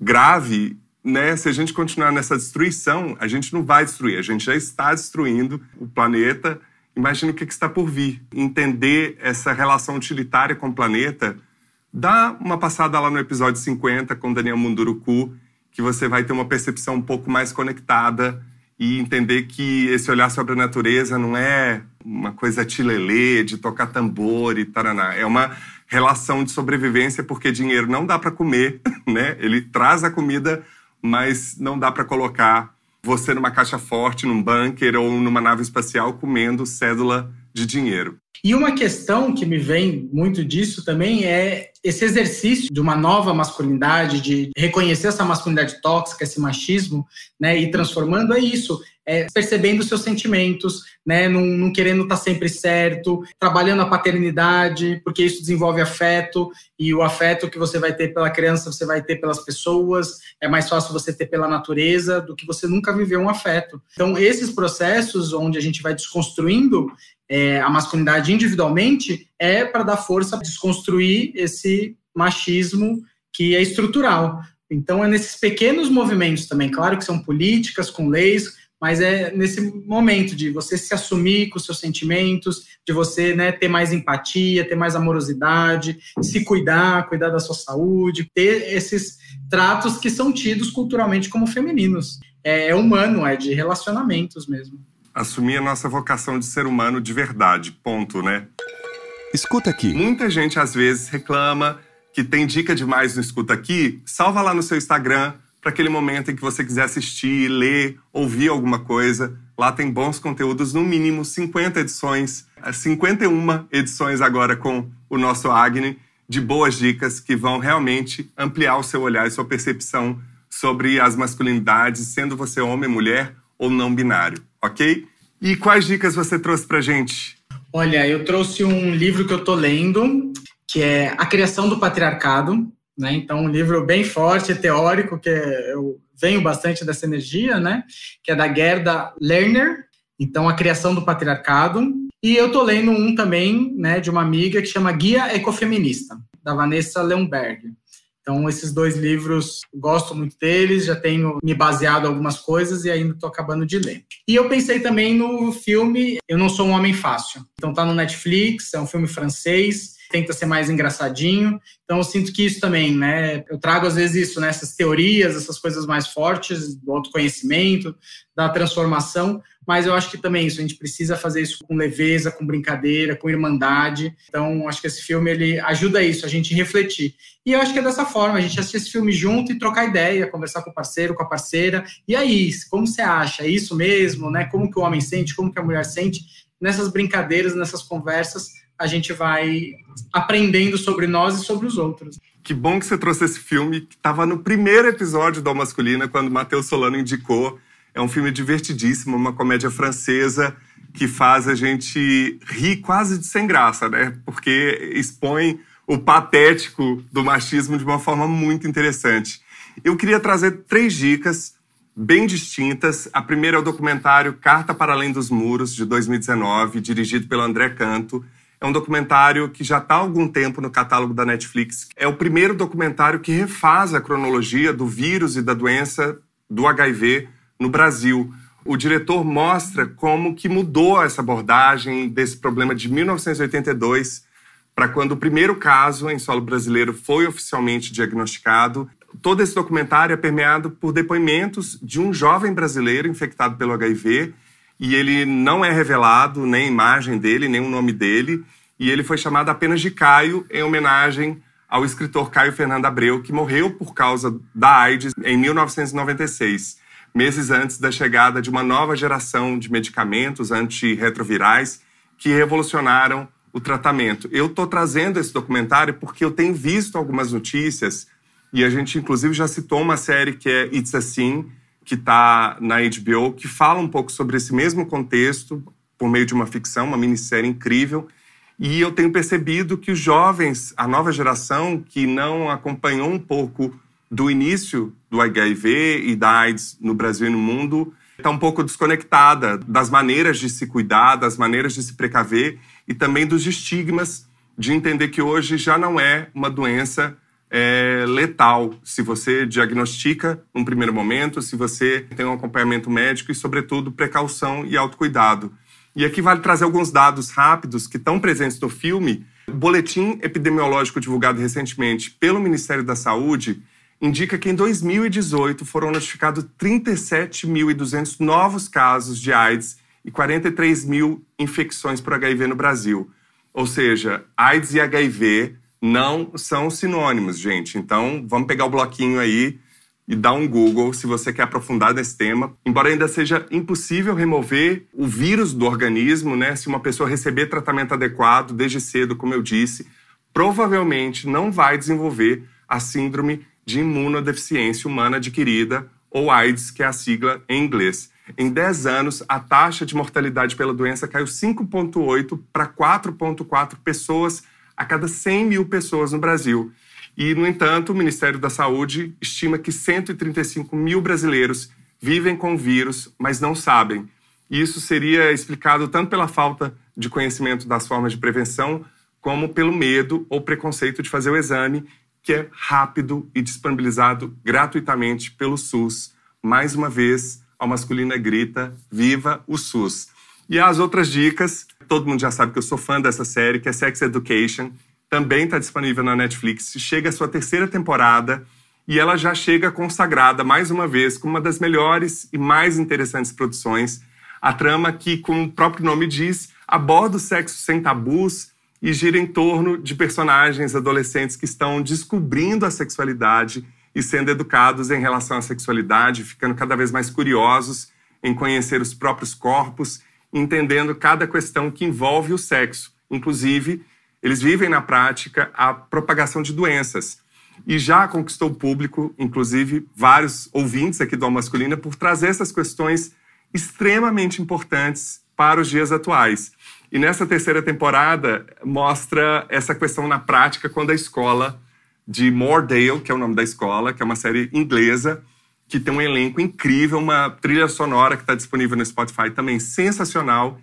grave, né, se a gente continuar nessa destruição, a gente não vai destruir, a gente já está destruindo o planeta. Imagina o que está por vir. Entender essa relação utilitária com o planeta, dá uma passada lá no episódio 50 com Daniel Munduruku, que você vai ter uma percepção um pouco mais conectada e entender que esse olhar sobre a natureza não é uma coisa tilelê, de tocar tambor e taraná. É uma relação de sobrevivência, porque dinheiro não dá para comer, né? Ele traz a comida, mas não dá para colocar você numa caixa forte, num bunker ou numa nave espacial comendo cédula de dinheiro. E uma questão que me vem muito disso também é esse exercício de uma nova masculinidade, de reconhecer essa masculinidade tóxica, esse machismo, né, e transformando isso, percebendo os seus sentimentos, né, não querendo estar sempre certo, trabalhando a paternidade, porque isso desenvolve afeto, e o afeto que você vai ter pela criança, você vai ter pelas pessoas, é mais fácil você ter pela natureza do que você nunca viveu um afeto. Então, esses processos onde a gente vai desconstruindo a masculinidade individualmente é para dar força para desconstruir esse machismo que é estrutural. Então, é nesses pequenos movimentos também, claro que são políticas com leis, mas é nesse momento de você se assumir com os seus sentimentos, de você, né, ter mais empatia, ter mais amorosidade, se cuidar da sua saúde, ter esses tratos que são tidos culturalmente como femininos. É humano, é de relacionamentos mesmo. Assumir a nossa vocação de ser humano de verdade, ponto, né? Escuta Aqui. Muita gente, às vezes, reclama que tem dica demais no Escuta Aqui. Salva lá no seu Instagram para aquele momento em que você quiser assistir, ler, ouvir alguma coisa. Lá tem bons conteúdos, no mínimo 50 edições, 51 edições agora com o nosso Agni, de boas dicas que vão realmente ampliar o seu olhar e sua percepção sobre as masculinidades, sendo você homem, mulher ou não binário, ok? E quais dicas você trouxe pra gente? Olha, eu trouxe um livro que eu tô lendo, que é A Criação do Patriarcado, né? Então, um livro bem forte, teórico, que eu venho bastante dessa energia, né? Que é da Gerda Lerner, então, A Criação do Patriarcado. E eu tô lendo um também, né, de uma amiga que chama Guia Ecofeminista, da Vanessa Leonberg. Então, esses 2 livros, gosto muito deles, já tenho me baseado em algumas coisas e ainda estou acabando de ler. E eu pensei também no filme Eu Não Sou um Homem Fácil. Então, tá no Netflix, é um filme francês, tenta ser mais engraçadinho. Então, eu sinto que isso também, né? Eu trago, às vezes, isso, né? Essas teorias, essas coisas mais fortes do autoconhecimento, da transformação. Mas eu acho que também isso, a gente precisa fazer isso com leveza, com brincadeira, com irmandade. Então, acho que esse filme, ele ajuda isso, a gente refletir. E eu acho que é dessa forma, a gente assistir esse filme junto e trocar ideia, conversar com o parceiro, com a parceira. E aí, como você acha? É isso mesmo, né? Como que o homem sente? Como que a mulher sente? Nessas brincadeiras, nessas conversas, a gente vai aprendendo sobre nós e sobre os outros. Que bom que você trouxe esse filme, que estava no primeiro episódio do Al Masculina, quando o Matheus Solano indicou. É um filme divertidíssimo, uma comédia francesa que faz a gente rir quase de sem graça, né? Porque expõe o patético do machismo de uma forma muito interessante. Eu queria trazer 3 dicas bem distintas. A primeira é o documentário Carta para Além dos Muros, de 2019, dirigido pelo André Canto. É um documentário que já está há algum tempo no catálogo da Netflix. É o primeiro documentário que refaz a cronologia do vírus e da doença do HIV no Brasil. O diretor mostra como que mudou essa abordagem desse problema de 1982 para quando o primeiro caso em solo brasileiro foi oficialmente diagnosticado. Todo esse documentário é permeado por depoimentos de um jovem brasileiro infectado pelo HIV, e ele não é revelado nem a imagem dele, nem o nome dele, e ele foi chamado apenas de Caio, em homenagem ao escritor Caio Fernando Abreu, que morreu por causa da AIDS em 1996, meses antes da chegada de uma nova geração de medicamentos antirretrovirais que revolucionaram o tratamento. Eu estou trazendo esse documentário porque eu tenho visto algumas notícias, e a gente inclusive já citou uma série que é It's a Sin, que está na HBO, que fala um pouco sobre esse mesmo contexto, por meio de uma ficção, uma minissérie incrível. E eu tenho percebido que os jovens, a nova geração, que não acompanhou um pouco do início do HIV e da AIDS no Brasil e no mundo, está um pouco desconectada das maneiras de se cuidar, das maneiras de se precaver e também dos estigmas de entender que hoje já não é uma doença letal, se você diagnostica num primeiro momento, se você tem um acompanhamento médico e, sobretudo, precaução e autocuidado. E aqui vale trazer alguns dados rápidos que estão presentes no filme. O boletim epidemiológico divulgado recentemente pelo Ministério da Saúde indica que em 2018 foram notificados 37.200 novos casos de AIDS e 43 mil infecções por HIV no Brasil. Ou seja, AIDS e HIV não são sinônimos, gente. Então, vamos pegar o bloquinho aí e dar um Google se você quer aprofundar nesse tema. Embora ainda seja impossível remover o vírus do organismo, né? Se uma pessoa receber tratamento adequado desde cedo, como eu disse, provavelmente não vai desenvolver a síndrome de imunodeficiência humana adquirida, ou AIDS, que é a sigla em inglês. Em 10 anos, a taxa de mortalidade pela doença caiu 5,8 para 4,4 pessoas a cada 100 mil pessoas no Brasil. E, no entanto, o Ministério da Saúde estima que 135 mil brasileiros vivem com o vírus, mas não sabem. E isso seria explicado tanto pela falta de conhecimento das formas de prevenção, como pelo medo ou preconceito de fazer o exame, que é rápido e disponibilizado gratuitamente pelo SUS. Mais uma vez, Ao Masculina grita, viva o SUS! E as outras dicas, todo mundo já sabe que eu sou fã dessa série, que é Sex Education, também está disponível na Netflix, chega a sua 3ª temporada e ela já chega consagrada, mais uma vez, como uma das melhores e mais interessantes produções. A trama que, como o próprio nome diz, aborda o sexo sem tabus e gira em torno de personagens adolescentes que estão descobrindo a sexualidade e sendo educados em relação à sexualidade, ficando cada vez mais curiosos em conhecer os próprios corpos, entendendo cada questão que envolve o sexo. Inclusive, eles vivem na prática a propagação de doenças. E já conquistou o público, inclusive vários ouvintes aqui do Ao Masculina, por trazer essas questões extremamente importantes para os dias atuais. E nessa 3ª temporada mostra essa questão na prática quando a escola de Moordale, que é o nome da escola, que é uma série inglesa, que tem um elenco incrível, uma trilha sonora que está disponível no Spotify também sensacional,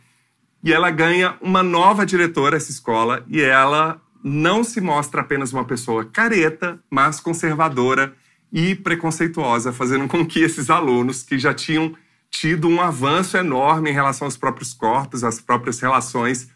e ela ganha uma nova diretora, essa escola, e ela não se mostra apenas uma pessoa careta, mas conservadora e preconceituosa, fazendo com que esses alunos que já tinham tido um avanço enorme em relação aos próprios corpos, às próprias relações,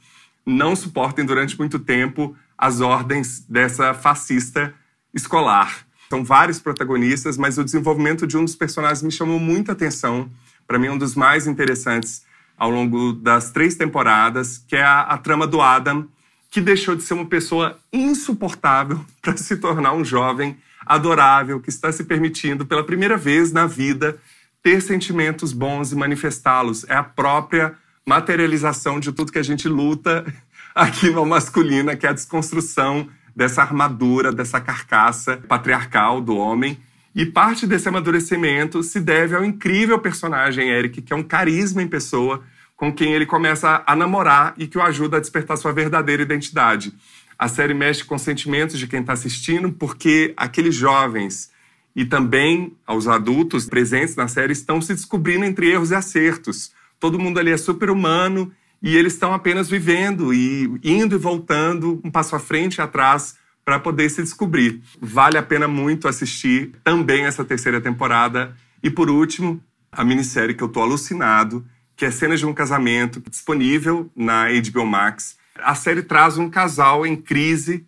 não suportem durante muito tempo as ordens dessa fascista escolar. São vários protagonistas, mas o desenvolvimento de um dos personagens me chamou muita atenção. Para mim, um dos mais interessantes ao longo das 3 temporadas, que é a trama do Adam, que deixou de ser uma pessoa insuportável para se tornar um jovem adorável, que está se permitindo, pela primeira vez na vida, ter sentimentos bons e manifestá-los. É a própria materialização de tudo que a gente luta aqui no Masculina, que é a desconstrução dessa armadura, dessa carcaça patriarcal do homem. E parte desse amadurecimento se deve ao incrível personagem Eric, que é um carisma em pessoa, com quem ele começa a namorar e que o ajuda a despertar sua verdadeira identidade. A série mexe com os sentimentos de quem está assistindo, porque aqueles jovens e também aos adultos presentes na série estão se descobrindo entre erros e acertos. Todo mundo ali é super humano e eles estão apenas vivendo e indo e voltando, um passo à frente e atrás, para poder se descobrir. Vale a pena muito assistir também essa 3ª temporada. E por último, a minissérie que eu tô alucinado, que é Cenas de um Casamento, disponível na HBO Max. A série traz um casal em crise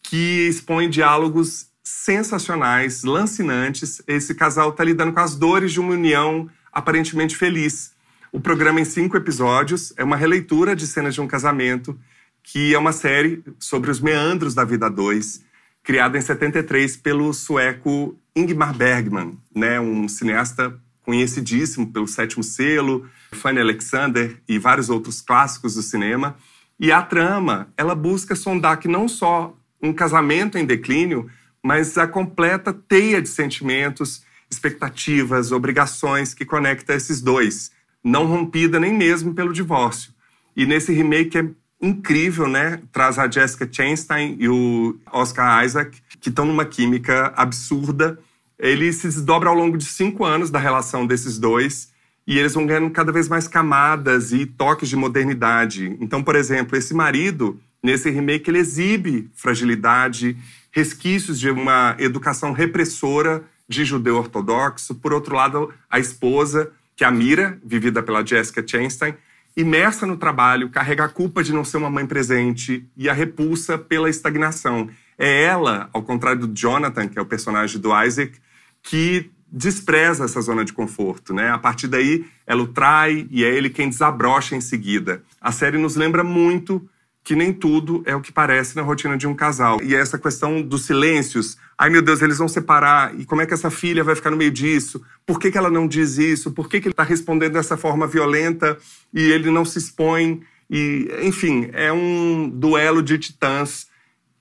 que expõe diálogos sensacionais, lancinantes. Esse casal está lidando com as dores de uma união aparentemente feliz. O programa em 5 episódios é uma releitura de Cenas de um Casamento, que é uma série sobre os meandros da vida a dois, criada em 73 pelo sueco Ingmar Bergman, né, um cineasta conhecidíssimo pelo Sétimo Selo, Fanny Alexander e vários outros clássicos do cinema. E a trama, ela busca sondar que não só um casamento em declínio, mas a completa teia de sentimentos, expectativas, obrigações que conecta esses dois, não rompida nem mesmo pelo divórcio. E nesse remake é incrível, né? Traz a Jessica Chastain e o Oscar Isaac, que estão numa química absurda. Ele se desdobra ao longo de 5 anos da relação desses dois e eles vão ganhando cada vez mais camadas e toques de modernidade. Então, por exemplo, esse marido, nesse remake, ele exibe fragilidade, resquícios de uma educação repressora de judeu ortodoxo. Por outro lado, a esposa, que é a Mira, vivida pela Jessica Chastain, imersa no trabalho, carrega a culpa de não ser uma mãe presente e a repulsa pela estagnação. É ela, ao contrário do Jonathan, que é o personagem do Isaac, que despreza essa zona de conforto, né? A partir daí, ela o trai e é ele quem desabrocha em seguida. A série nos lembra muito que nem tudo é o que parece na rotina de um casal. E essa questão dos silêncios. Ai, meu Deus, eles vão separar. E como é que essa filha vai ficar no meio disso? Por que ela não diz isso? Por que ele está respondendo dessa forma violenta e ele não se expõe? E, enfim, é um duelo de titãs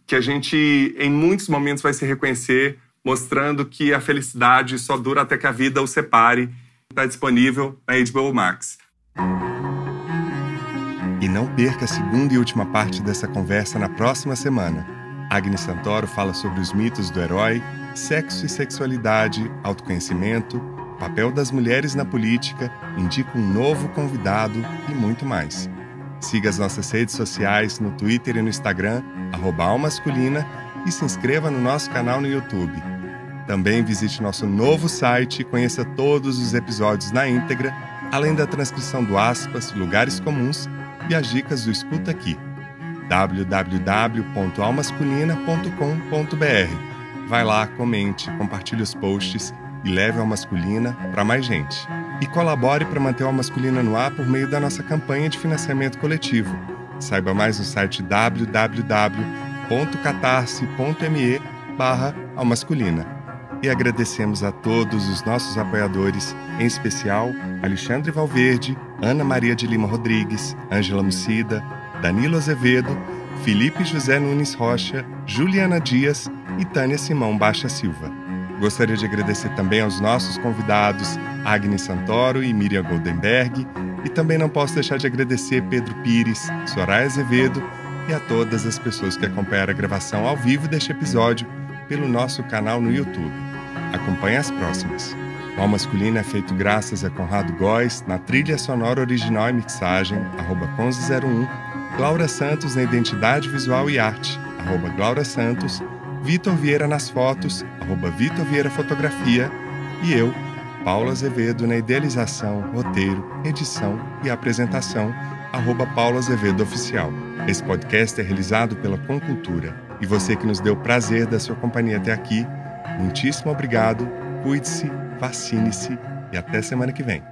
que a gente, em muitos momentos, vai se reconhecer, mostrando que a felicidade só dura até que a vida o separe. Está disponível na HBO Max. E não perca a segunda e última parte dessa conversa na próxima semana. Agnes Santoro fala sobre os mitos do herói, sexo e sexualidade, autoconhecimento, papel das mulheres na política, indica um novo convidado e muito mais. Siga as nossas redes sociais no Twitter e no Instagram, @almasculina, e se inscreva no nosso canal no YouTube. Também visite nosso novo site e conheça todos os episódios na íntegra, além da transcrição do Aspas, Lugares Comuns e as dicas do Escuta Aqui. www.almasculina.com.br. Vai lá, comente, compartilhe os posts e leve a Almasculina para mais gente. E colabore para manter a Almasculina no ar por meio da nossa campanha de financiamento coletivo. Saiba mais no site www.catarse.me/almasculina. E agradecemos a todos os nossos apoiadores, em especial Alexandre Valverde, Ana Maria de Lima Rodrigues, Ângela Mucida, Danilo Azevedo, Felipe José Nunes Rocha, Juliana Dias e Tânia Simão Baixa Silva. Gostaria de agradecer também aos nossos convidados, Agnes Santoro e Miriam Goldenberg, e também não posso deixar de agradecer Pedro Pires, Soraya Azevedo e a todas as pessoas que acompanharam a gravação ao vivo deste episódio pelo nosso canal no YouTube. Acompanhe as próximas. O Almasculina é feito graças a Conrado Góes na trilha sonora original e mixagem, @conze01, Glaura Santos na identidade visual e arte, @Glaura Santos, Vitor Vieira nas fotos, @Vitor Vieira Fotografia, e eu, Paulo Azevedo, na idealização, roteiro, edição e apresentação, @Paulo Azevedo Oficial. Esse podcast é realizado pela Concultura. E você que nos deu o prazer da sua companhia até aqui, muitíssimo obrigado, cuide-se, vacine-se e até semana que vem.